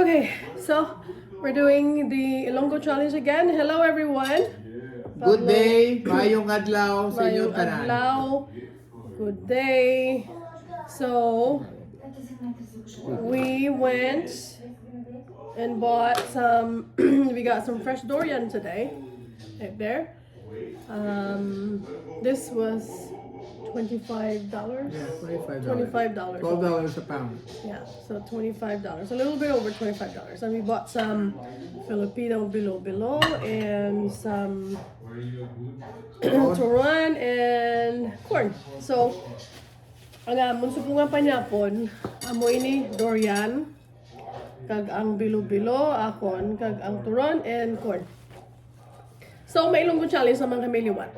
Okay, so we're doing the Ilonggo challenge again. Hello everyone. Good day, mayong adlaw sa inyong Mayong tanan. adlaw. Good day. So we went and bought some. We got some fresh durian today. Right there. This was $25. Yeah, $25. $25. $12 a pound. Yeah, so $25. A little bit over $25. And we bought some Filipino bilo-bilo and some turon and corn. So, ang amon supungan pa niya pon, amoy ni durian, kag ang bilo-bilo, akon, kag ang turon and corn. So, may Ilonggo challenge naman kami liwat.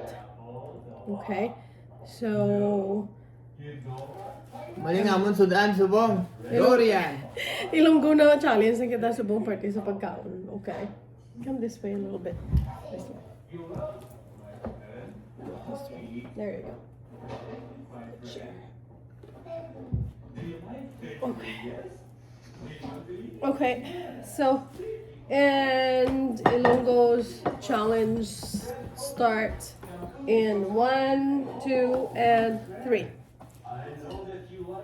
Okay? So, Malingamon sudan subong. Dorian. Ilonggo na challenge na kita sa buong party sa pagkaon. Okay? Come this way a little bit. This way. This way. There you go. Share. Okay. Okay. So, and Ilonggo's challenge start in 1, 2, and 3.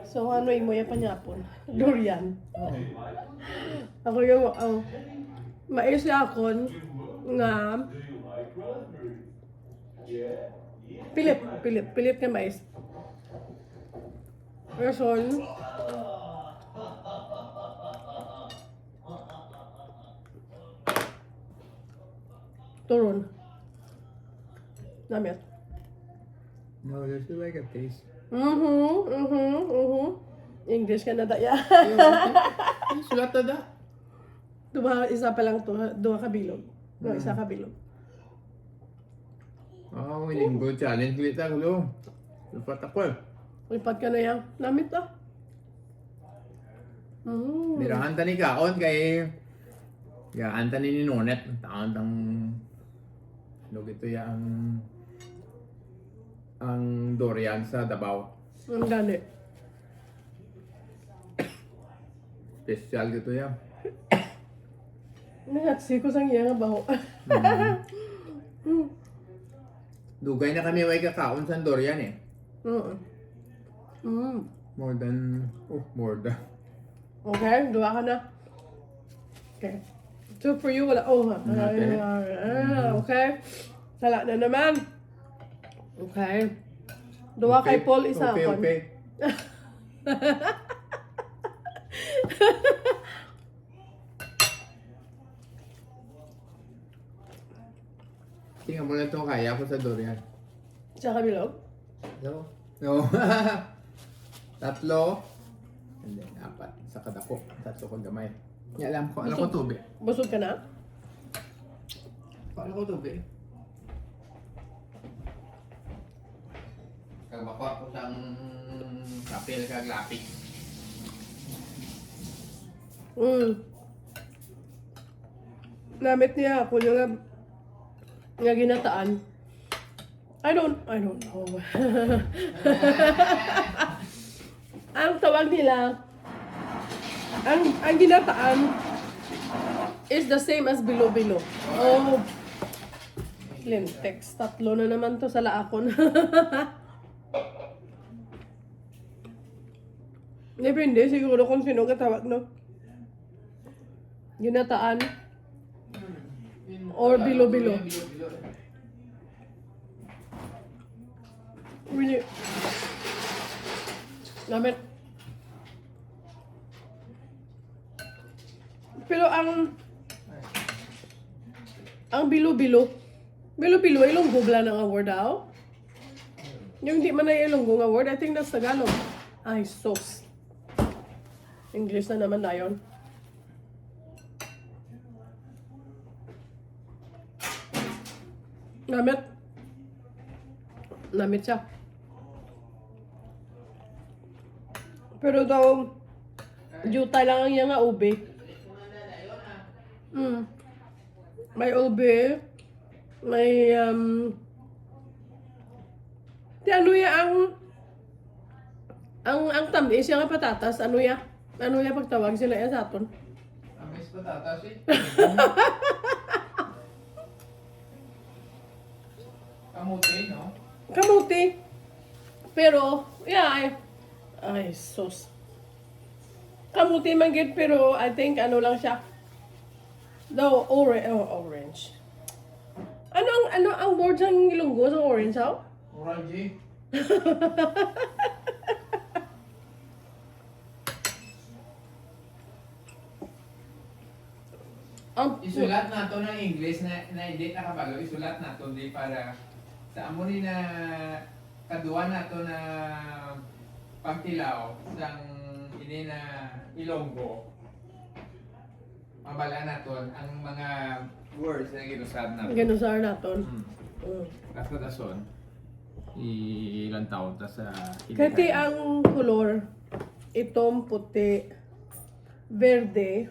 So, ano yung muya panyapon? Durian. Ako yung, mais akon nga pilit ka mais. Person, turon. Namit. No, there's still like a taste. English ka na daya. Sulat na da. Isa pa lang to, duha ka bilog. No, isa ka bilog. Oh, Ilonggo challenge ulit ako. Lupat ako. Lipat ka na yan. Namit ah. Mirahan ta ni kaon kay yaan ta ni Nonet. Taon tang ito yang ang durian sa Davao. Ang gani. Special gitu ya. Nahatsi ko sang iya nga baho. Dugay na kami way kakaon sa durian eh. More than Okay, dua ka na. Okay. So for you, wala. Oh, ha. Okay. Sala na naman. Okay. Dua kay Paul, isa okay, akon. okay. Tingnan mo lang itong kaya ko sa durian. Tsaka bilog. No? No. Tatlo. And then, 4. Sa kadako. Tatlo ko gamay. Nga alam ko. Alam ko tubig. Busog ka na? Alam ko tubig. Kagmakot ko sang kapil kag lapik. Namit niya ako yung nga ginataan. I don't know. Ang tawag nila, ang ginataan is the same as bilo-bilo. Oh, Lintex. Tatlo na naman to sa laakon. Depende siguro kung sino katawag, no? Ginataan or bilo-bilo. Really. Namit. Pero ang bilo-bilo ay Ilonggo bla ng award daw. Yung di man ay Ilonggo ng award, I think that's Tagalog. Ay, sos. English na naman na yun. Namit siya. Pero daw, juta lang ang iya nga ube. May ube. May, di ano ya ang tamis yung patatas, ano ya pagtawag sila ya sa aton? Orange patatas eh. Kamuti, no? Kamuti. Pero, yeah, ay, sus. Kamuti man gid, pero I think ano lang siya. No, orange. Ano ang word sa Ilonggo sa orange, how? Orange. Isulat nato ng English na hindi nakabalo. Isulat nato di para sa amo ni na kaduan nato na pagtilaw sang ini na Ilonggo. Mabala naton ang mga words na ginusad nato. Ganusar naton. Kaso dason ilang taon ta sa Kasi ang color, itong puti, verde,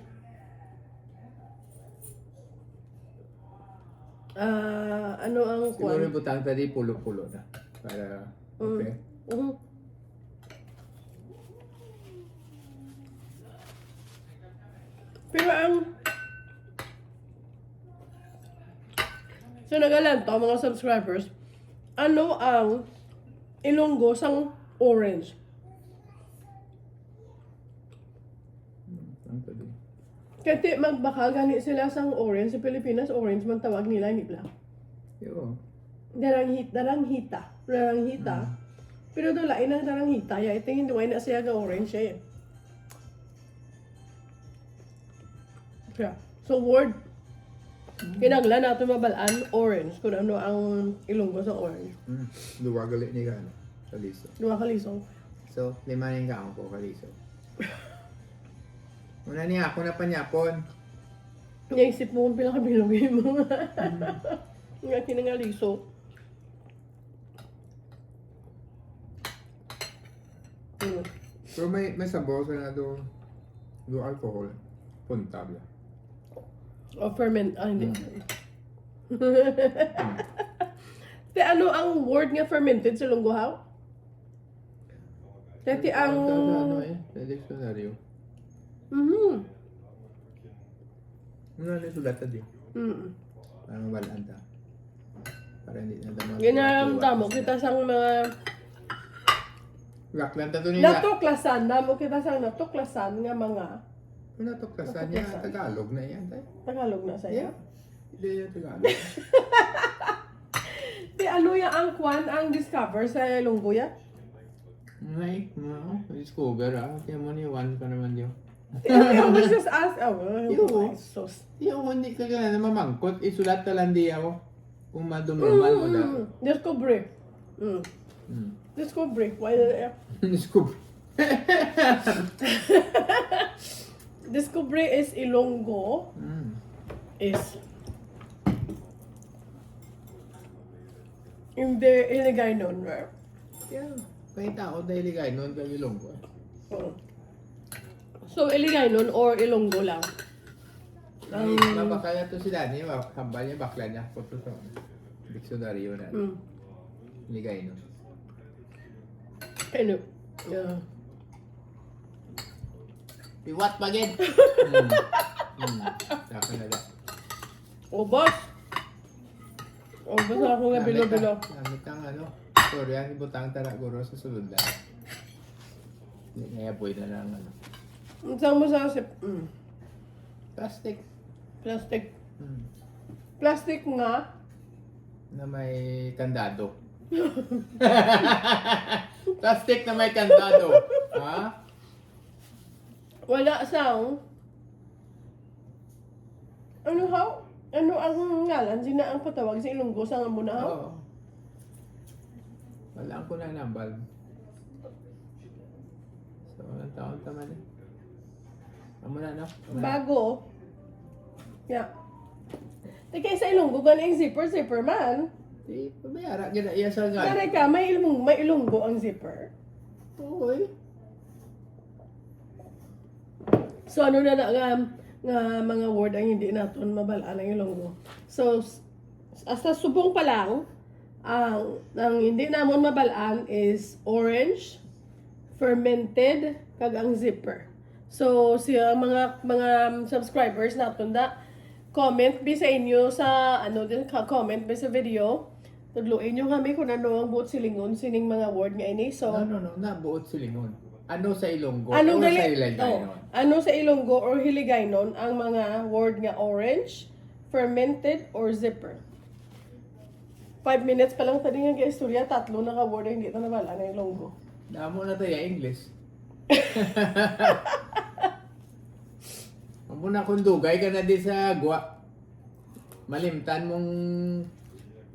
ano ang siguro kwan? butang tadi pulo-pulo na para okay. Pero so nagalan to mga subscribers, ano ang Ilonggo sang orange? Ang tadi. Kasi magbaka gani sila sang orange sa Pilipinas, orange man tawag nila ni Bla. Yo. Daranghita. Pero do lain ang daranghita, ya ito hindi na siya ga orange siya. Eh. Yeah. So word kinaglan nato mabalaan orange kung ano ang Ilonggo sa orange. Duwa gali ni kan kaliso. Duwa ka lisong. So, lima ning kaon ko kaliso. Una niya ako na panyapon. Naisip mo kung pinakabilogin mo. Nga kinangaliso. Pero may sabaw sa na do alcohol. Puntabla. O ferment. Hindi. Te ano ang word nga fermented sa Ilonggo how? Te ang... Ano eh? Sa dictionary. Ano na sulat tadi? Para mabalaan ta. Para hindi na damang. Ginaramdamo kita sang mga Laklan ta to nila. natuklasan. Damo kita sang natuklasan nga mga Ano to klasan niya? Tagalog na yan. Tagalog na sa'yo. Hindi yan Tagalog. Te ano ya ang kwan ang discover sa Ilonggo ya? Ay, discover Kaya mo ni Juan ka naman yun. I was just ask. Yo. Sos. Yung hindi ka na mamangkot, isulat ka lang di ako. Kung madumruman mo na. Discovery. Discovery. Why Discover. Discovery is Ilonggo. Is hindi iligay nun, right? Yeah. Kaya tao dahil ligay noon kay Ilonggo. So, iligay nun or Ilonggo lang? Mabakala to si Dani, kambal niya, bakla niya. Puto sa dictionary na. Ligay noon. Ano? Yeah. Piwat pagin! Saka na lang. O, boss! O, boss ako nga bilo-bilo. Gamit ang Korean, ibutang tara guro sa sulod na. Kaya boy na lang Saan mo sa sip? Plastic. Plastic. Plastic nga. Na may kandado. Plastic na may kandado. Ha? Wala sang. Ano how? Ano ang ngalan? Sina ang patawag sa Ilonggo sa mo na how? Oo. Wala ko na nambal. So, anong taon naman eh? Amo na, no? Bago. Yeah. Teka sa Ilonggo, galing zipper man. Di, pabayara, ginaiya sa gal. Kaya ka, may Ilonggo ang zipper. Oo eh. So ano na nga mga word ang hindi naton mabalaan ang Ilonggo. So, hasta subong pa lang, ang hindi namon mabalaan is orange, fermented, kag ang zipper. So, siya mga subscribers naton da comment bi sa inyo sa comment bi sa video. Tudluin nyo kami kung ano ang buot silingon sining mga word nga ini. So, No, nabuot silingon. Ano sa Ilonggo ano o gali sa Iligaynon? ano sa Ilonggo or Hiligaynon ang mga word nga orange, fermented or zipper? 5 minutes pa lang tadi nga istorya, tatlo na ka word hindi ta nabala na Ilonggo. Damo na tayo English. Amo na kung dugay ka na di sa gwa. Malimtan mong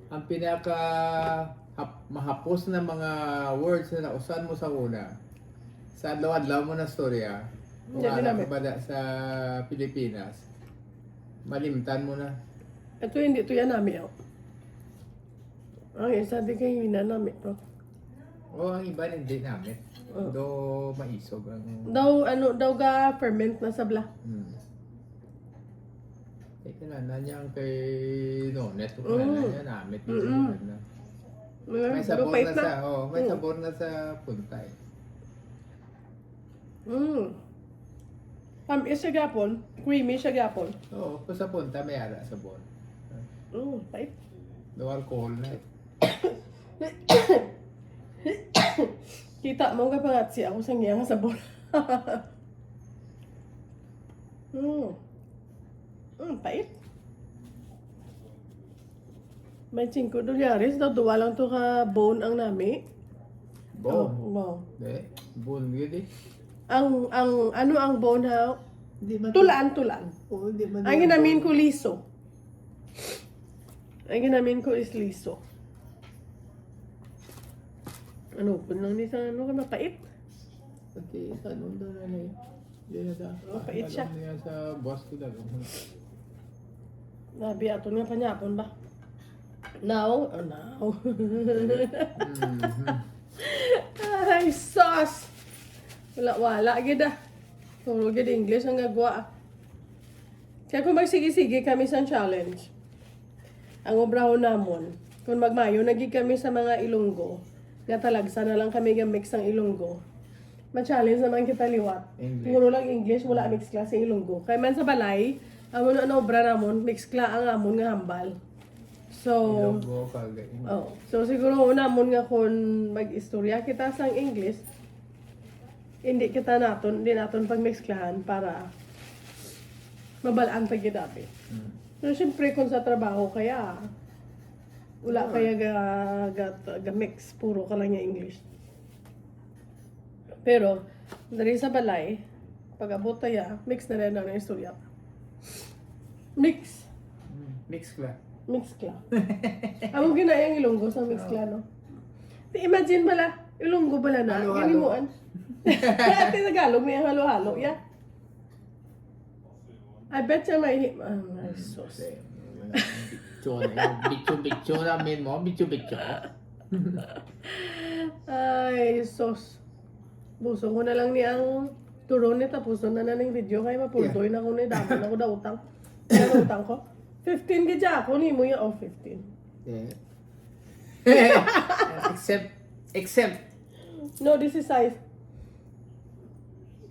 ang pinaka mahapos na mga words na nausan mo sa una. Sa adlaw-adlaw mo na storya. Kung Hindi anak namin. ka ba sa Pilipinas, malimtan mo na. Ito hindi to yan namin. Ang isa di kayo namin to. O ang iba hindi namin. Do maisog ang... Daw ga ferment na sabla. Teka na, nanyang kay... No, neto ko na niya namin. May sabor na sa... may sabor na sa puntay. Tamis siya gapon, creamy siya gapon. Oo, kung sa punta may ara sabor. Pait. No alcohol na eh. Kita mo ka pangatsi ako sa ngiyang sabon. Pait. May 5 dolyares daw duwa lang to ka bone ang nami. Bon. Wow. De, bon yun eh. Ang ano ang bone ha? Hindi man... Tulaan. Oo, hindi man... Ang ginamin ko liso. Ang ginamin ko is liso. Ano, lang ni sa ano ka mapait? Okay, sa anong doon na eh. Hindi na sa... Mapait siya. Alam niya sa boss ko daw. Nabi ato nga panyapon ba? Now. Ay, sus! Wala, gid ah. Puro gid English ang gagawa. Kaya kung magsige-sige kami sa challenge, ang obrahon namon, kung magmayo, nagig kami sa mga Ilonggo, nga talagsa na lang kami mix ng Ilonggo. Ma-challenge naman kita liwat. English. Puro lang English, wala mix class sa Ilonggo. Kaya man sa balay, amon ano obra namon, mix kla ang amon nga hambal. So, Ilonggo, Calgary. so siguro una mo nga kung mag-istorya kita sa English, hindi naton pag-mixklahan para mabalaan pa gid dapat. Pero syempre kung sa trabaho kaya wala kaya ga mix puro ka lang yung English. Pero dari sa balay pag abot tayo, mix na rin ang istorya. Mix Mix kla. Amo ginayang Ilonggo sa mix kla, no? Imagine bala, Ilonggo bala na, Halo-halo. ganimuan. Tagalog may halo-halo, yeah. I bet siya may ay, sus. Bicho namin mo, bicho. Ay, sus. Buso ko na lang ni ang turon ni tapos na ng video kay mapultoy na ko ni damo na ko da utang. Ano utang ko? 15 gid ako ni mo yung 15. Yeah. Except. No, this is size.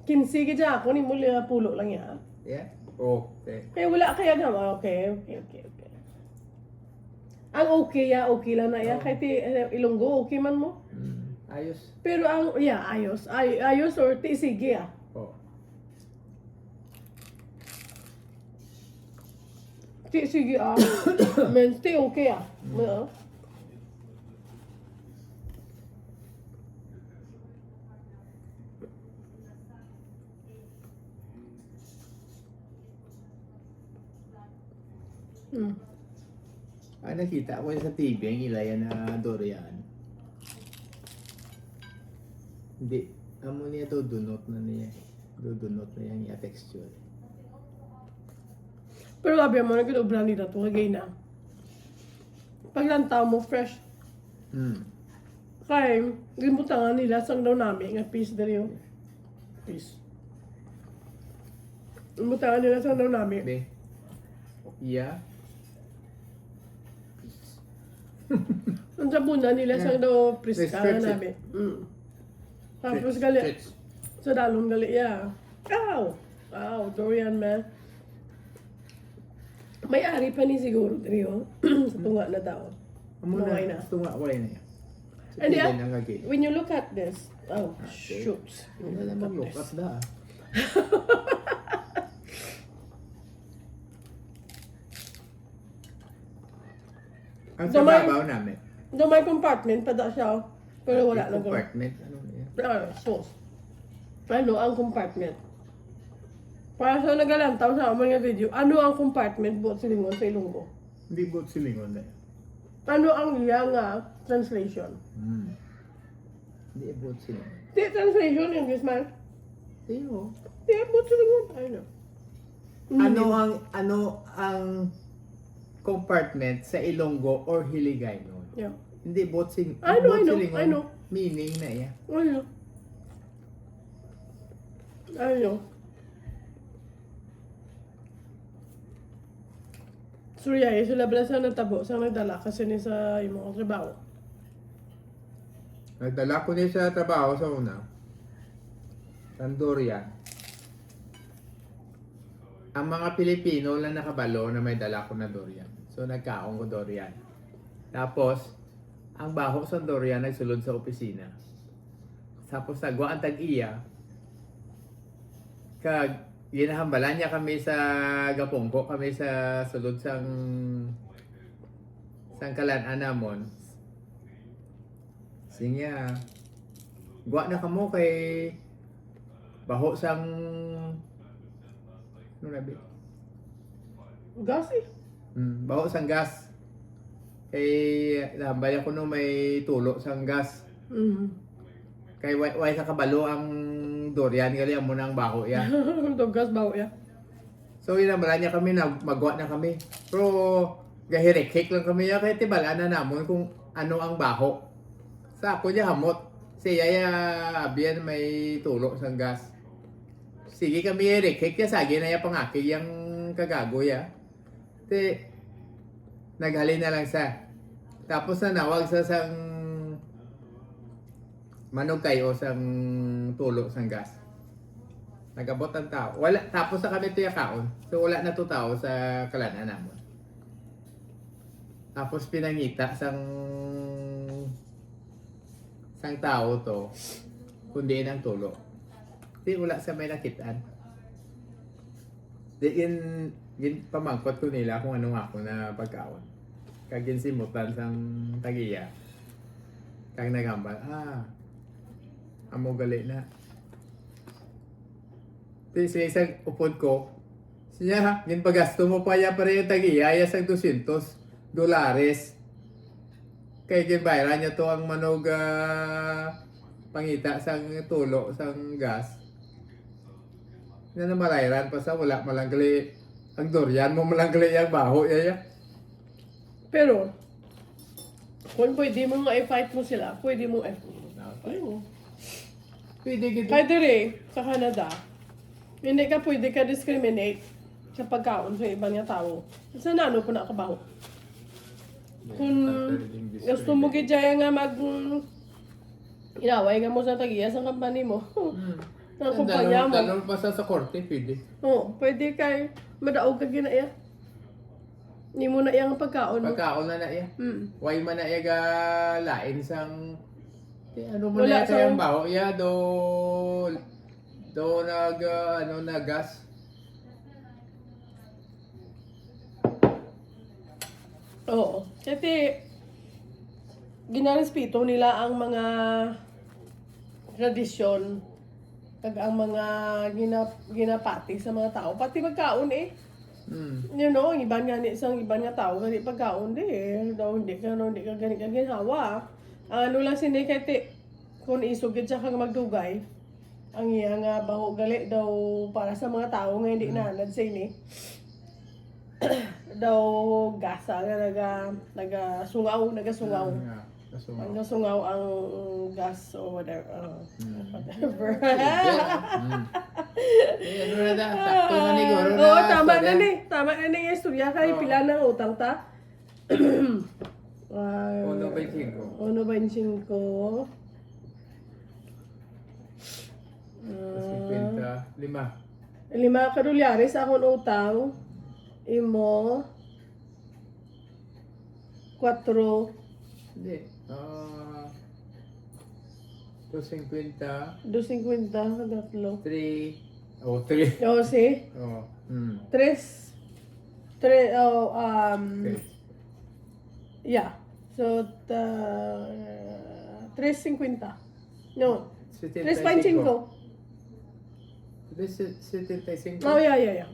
15 gid ako ni mo pulo lang ya. Yeah. Okay. Kaya wala kaya na okay. Ang okay lang na ya kay ti Ilonggo okay man mo. Ayos. Pero ang ayos or ti sige ah. Oh. Ti sige ah. Men ti okay ah. Nakita ko sa TV ang ilayan na Dorian. Hindi. Amo niya dudunot na niya. Dudunot na yung texture. Pero sabi mo na kinubran nila ito kagay na. Pag lantaw mo fresh. Kaya gimutangan nila sang daw namin nga piece dali yung piece. Gimutangan nila sang daw namin. Be. Yeah. Ang sabunan nila sang daw Stretch priska na it. namin. Tapos gali. Stretch. Sa dalong gali, yeah. Ow! Ow, Dorian man. May-ari pa ni siguro Rio sa tunga na tao. Amo na, Maway na. gusto nga, wala na yan. Sa And pilin ang kagil. when you look at this, oh, Okay. shoot. Wala na mag-look up da. Ang Damay- sababaw namin. Do may compartment pa da siya. Pero wala Yung lang ko. compartment. Ano na yan? Sauce. Ano ang compartment? Para sa nagalantaw sa mga video, ano ang compartment buot silingon sa Ilonggo? Hindi buot silingon na yan. Ano ang iyang translation? Hindi buot silingon. Di translation, English man. Tiyo. Di buot silingon. Ayun. Ano ang compartment sa Ilonggo or Hiligaynon? Yeah. Hindi buot silingon. I know, Buot I know, silingon, I know. meaning na yan. Ayun. Ayun. Surya, sila bala sa natabo, sa nagdala kasi ni sa imong trabaho. Nagdala ko niya sa trabaho sa una. Dorian. Ang mga Pilipino lang nakabalo na may dala ko na Dorian. So nagkaon ko Dorian. Tapos, ang baho sa Dorian nagsulod sa opisina. Tapos nagwa ang tag-iya. Kag ginahambalan niya kami sa Gapongko, kami sa sulod sang Kalan Anamon. Sinya, gwa na kamo kay baho sang ano nabi? Gas eh. Baho sang gas. Kay nahambal ako no may tulo sang gas. Kay way sa kabalo ang Dorian gali amo nang baho ya. Gas bawo ya. So inambalan niya kami na magwa na kami. Pero gahirek lang kami ya kay tibalaan na namon kung ano ang baho. Sa ako niya hamot. Siya ya abiyan may tulo sang gas. Sige kami hirek ya sagi na ya pangaki yang kagago ya. Te naghalin na lang sa. Tapos na nawag sa sang manog kayo sang tulo sang gas. Nagabot ang tao. Wala, tapos sa kami tiya kaon. So wala na to tao sa kalanan namon. Tapos pinangita sang tao to kundi ang tulo. Di wala sa may nakitaan. Di in pamangkot ko nila kung anong ako na pagkaon. Kagin simutan sang tagiya. Kag nagambal, amo gali na. Di sa isang upod ko, siya, yung pagasto mo pa ya para yung tag-iya, sa $200. Kaya ginbayran niya to ang manog pangita sang tulo, sang gas. Na namarayran pa sa wala malanggali. Ang Dorian mo malanggali yung baho ya. Pero, kung pwede mo nga i-fight mo sila, pwede mo ayun. Pwede gito. Kahit dire, sa Canada, hindi ka pwede ka discriminate sa pagkaon sa ibang nga tao. Sa nano po nakabaho. Kung gusto mo gidya nga inaway nga mo sa tagiya sa company mo. Ang kumpanya mo. Dalawang pa sa korte, pwede. Oo, pwede kay madaog ka ginaya. Ni mo na iyang pagkaon mo. Pagkaon na iya. Why man na iya ga lain sang ano mo Wala na sa- yung baho iya do nag ano na gas. Oo. Kasi ginarespeto nila ang mga tradisyon kag ang mga ginapati sa mga tao. Pati magkaon eh. You know, ang iban nga ni isang iban nga tao gani pagkaon di eh. Daw hindi ka gani ka ginhawa. Ang ano lang sini kay ti kung isugid siya kang magdugay. Ang iya nga baho gali daw para sa mga tao nga hindi nanad sa ini. Daw gasa nga nagasungaw. Nagasungaw ang gas or whatever. Whatever. Ano na da, sakto na ni Goro na. Oo, tama na ni. Tama na ni yung istorya kay pila ng utang ta. 1.25. 1.25. 50, 5. 5 ka dolyares akong utang. Imo 4, Hindi. 250, 250, tatlo. 3. Oh, 3. O, si? Oh. 3, Okay. yeah. So, 3.50. No, 3.5. 75. Oh, yeah.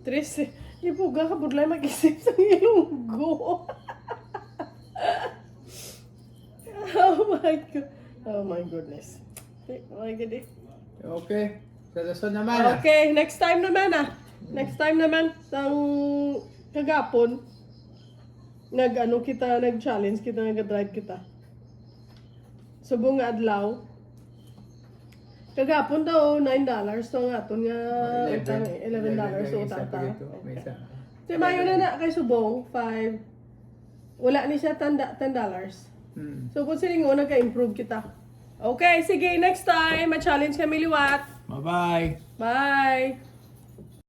3, di po ka budlay mag-isip sa ilunggo. Oh my goodness. Oh my goodness. Okay. Sa lason naman ah. Okay, next time naman Next time naman, sang kagapon, nag-challenge kita, nag-drive kita. Subong nga adlaw. Kagapon daw, $9 to nga aton nga utang, $11 so utang ta. May isa. Si Mayo na kay subong, 5. Wala ni siya $10. So kung siningo, nagka-improve kita. Okay, sige, next time, ma-challenge kami liwat. Bye-bye. Bye!